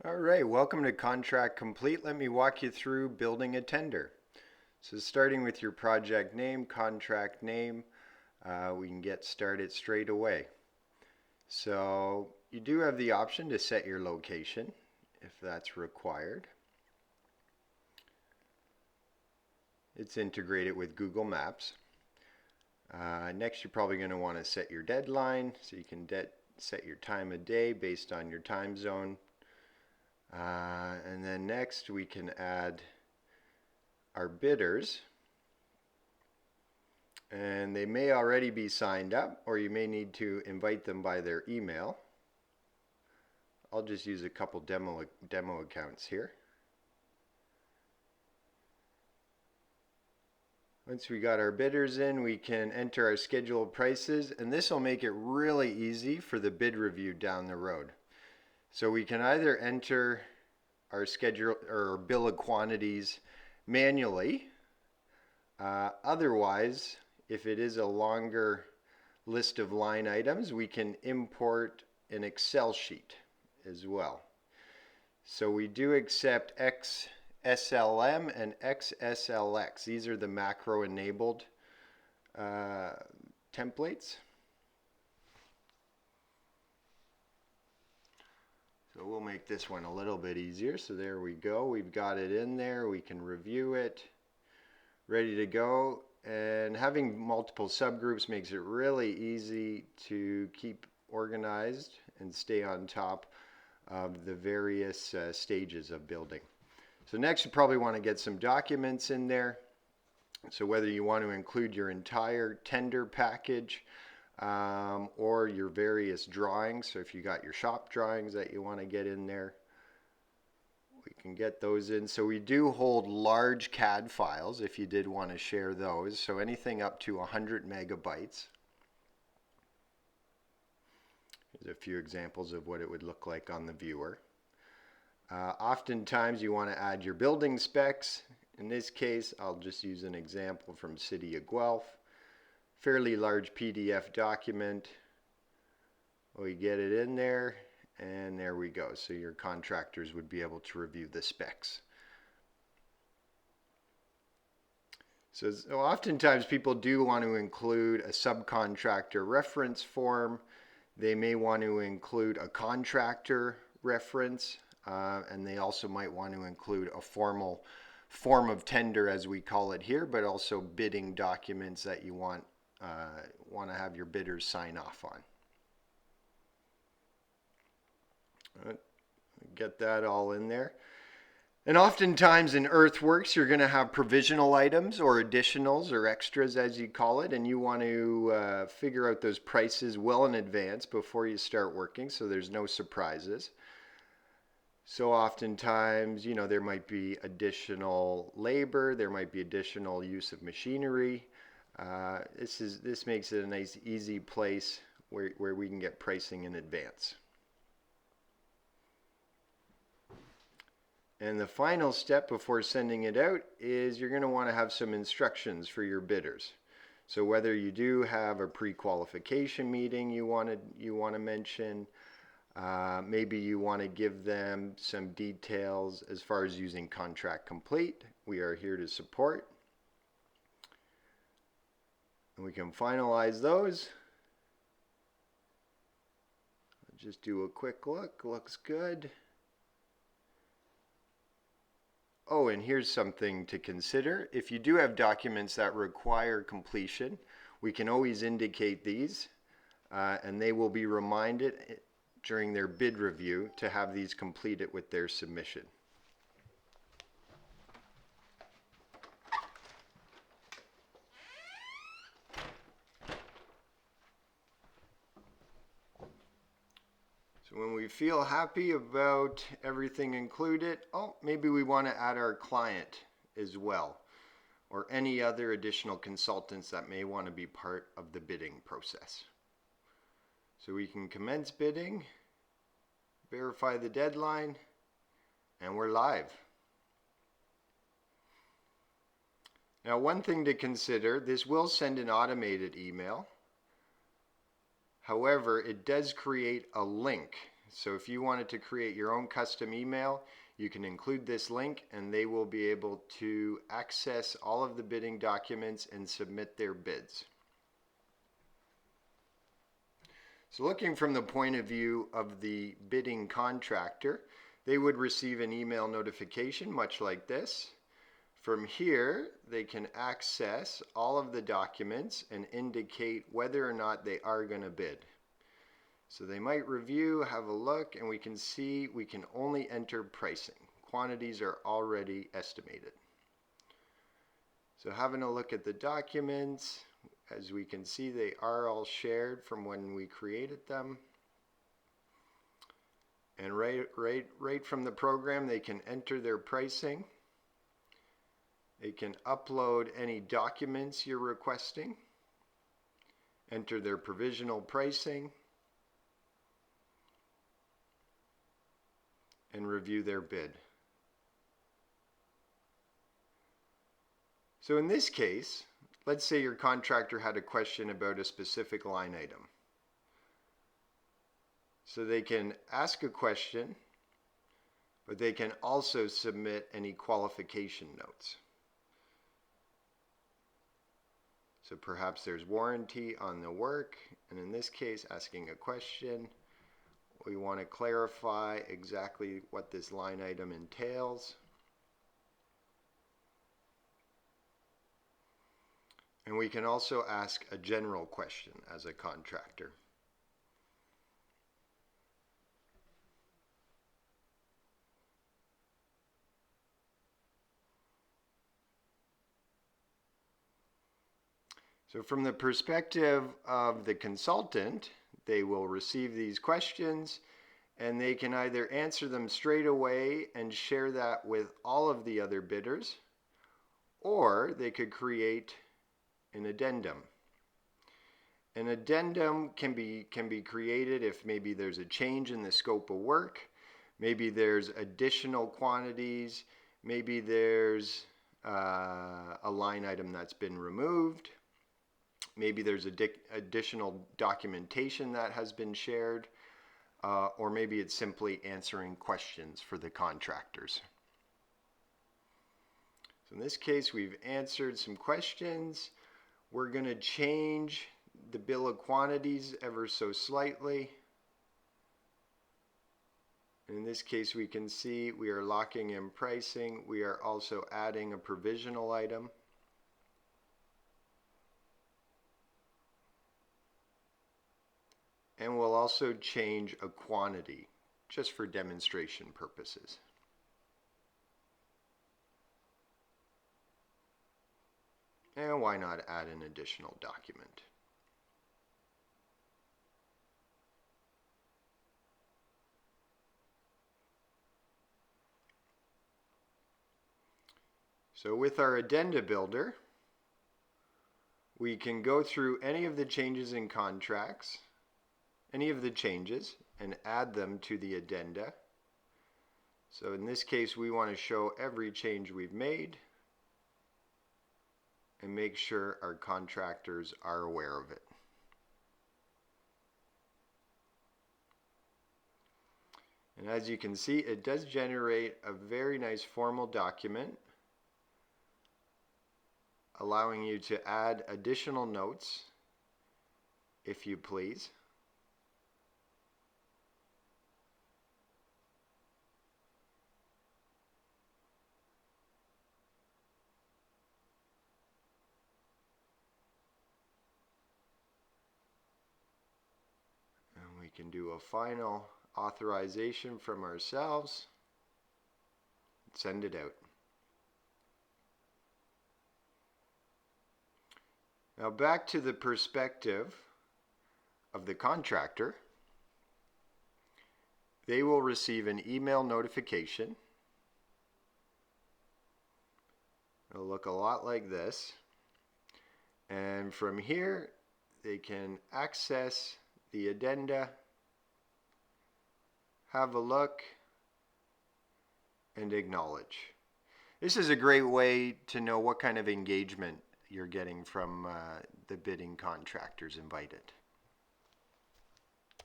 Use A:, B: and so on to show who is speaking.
A: All right, welcome to Contract Complete. Let me walk you through building a tender. So starting with your project name, contract name, we can get started straight away. So you do have the option to set your location if that's required. It's integrated with Google Maps. Next, you're probably going to want to set your deadline, so you can set your time of day based on your time zone. And then next we can add our bidders, and they may already be signed up, or you may need to invite them by their email. I'll just use a couple demo accounts here. Once we got our bidders in, we can enter our scheduled prices, and this will make it really easy for the bid review down the road. So we can either enter our schedule or bill of quantities manually. Otherwise, if it is a longer list of line items, we can import an Excel sheet as well. So we do accept XSLM and XSLX. These are the macro enabled templates. So we'll make this one a little bit easier. So there we go. We've got it in there. We can review it. Ready to go. And having multiple subgroups makes it really easy to keep organized and stay on top of the various stages of building. So next you probably want to get some documents in there. So whether you want to include your entire tender package, or your various drawings. So if you got your shop drawings that you want to get in there, we can get those in. So we do hold large CAD files if you did want to share those. So anything up to 100 megabytes. Here's a few examples of what it would look like on the viewer. Oftentimes you want to add your building specs. In this case, I'll just use an example from City of Guelph. Fairly large PDF document. We get it in there, and there we go. So your contractors would be able to review the specs. So oftentimes people do want to include a subcontractor reference form. They may want to include a contractor reference, and they also might want to include a formal form of tender, as we call it here, but also bidding documents that you want to have your bidders sign off on. Get that all in there. And oftentimes in earthworks, you're going to have provisional items or additionals or extras, as you call it, and you want to figure out those prices well in advance before you start working, so there's no surprises. So oftentimes, you know, there might be additional labor, there might be additional use of machinery. This makes it a nice, easy place where we can get pricing in advance. And the final step before sending it out is you're going to want to have some instructions for your bidders. So whether you do have a pre-qualification meeting you want to mention, maybe you want to give them some details as far as using Contract Complete. We are here to support. And we can finalize those. Just do a quick look. Looks good. Oh, and here's something to consider. If you do have documents that require completion, we can always indicate these, and they will be reminded during their bid review to have these completed with their submission. So when we feel happy about everything included, maybe we want to add our client as well, or any other additional consultants that may want to be part of the bidding process. So we can commence bidding, verify the deadline, and we're live. Now, one thing to consider, this will send an automated email. However, it does create a link. So if you wanted to create your own custom email, you can include this link and they will be able to access all of the bidding documents and submit their bids. So looking from the point of view of the bidding contractor, they would receive an email notification much like this. From here, they can access all of the documents and indicate whether or not they are going to bid. So they might review, have a look, and we can see we can only enter pricing. Quantities are already estimated. So having a look at the documents, as we can see, they are all shared from when we created them. And right from the program, they can enter their pricing. They can upload any documents you're requesting, enter their provisional pricing, and review their bid. So in this case, let's say your contractor had a question about a specific line item. So they can ask a question, but they can also submit any qualification notes. So perhaps there's warranty on the work, and in this case, asking a question, we want to clarify exactly what this line item entails. And we can also ask a general question as a contractor. So from the perspective of the consultant, they will receive these questions and they can either answer them straight away and share that with all of the other bidders, or they could create an addendum. An addendum can be created if maybe there's a change in the scope of work, maybe there's additional quantities, maybe there's a line item that's been removed, maybe there's additional documentation that has been shared, or maybe it's simply answering questions for the contractors. So in this case, we've answered some questions. We're going to change the bill of quantities ever so slightly. In this case, we can see we are locking in pricing. We are also adding a provisional item. And we'll also change a quantity just for demonstration purposes. And why not add an additional document? So with our Addenda Builder, we can go through any of the changes in contracts, any of the changes, and add them to the addenda. So in this case, we want to show every change we've made and make sure our contractors are aware of it. And as you can see, it does generate a very nice formal document allowing you to add additional notes if you please. We can do a final authorization from ourselves, send it out. Now back to the perspective of the contractor, they will receive an email notification. It'll look a lot like this, and from here they can access the addenda, have a look, and acknowledge. This is a great way to know what kind of engagement you're getting from the bidding contractors invited.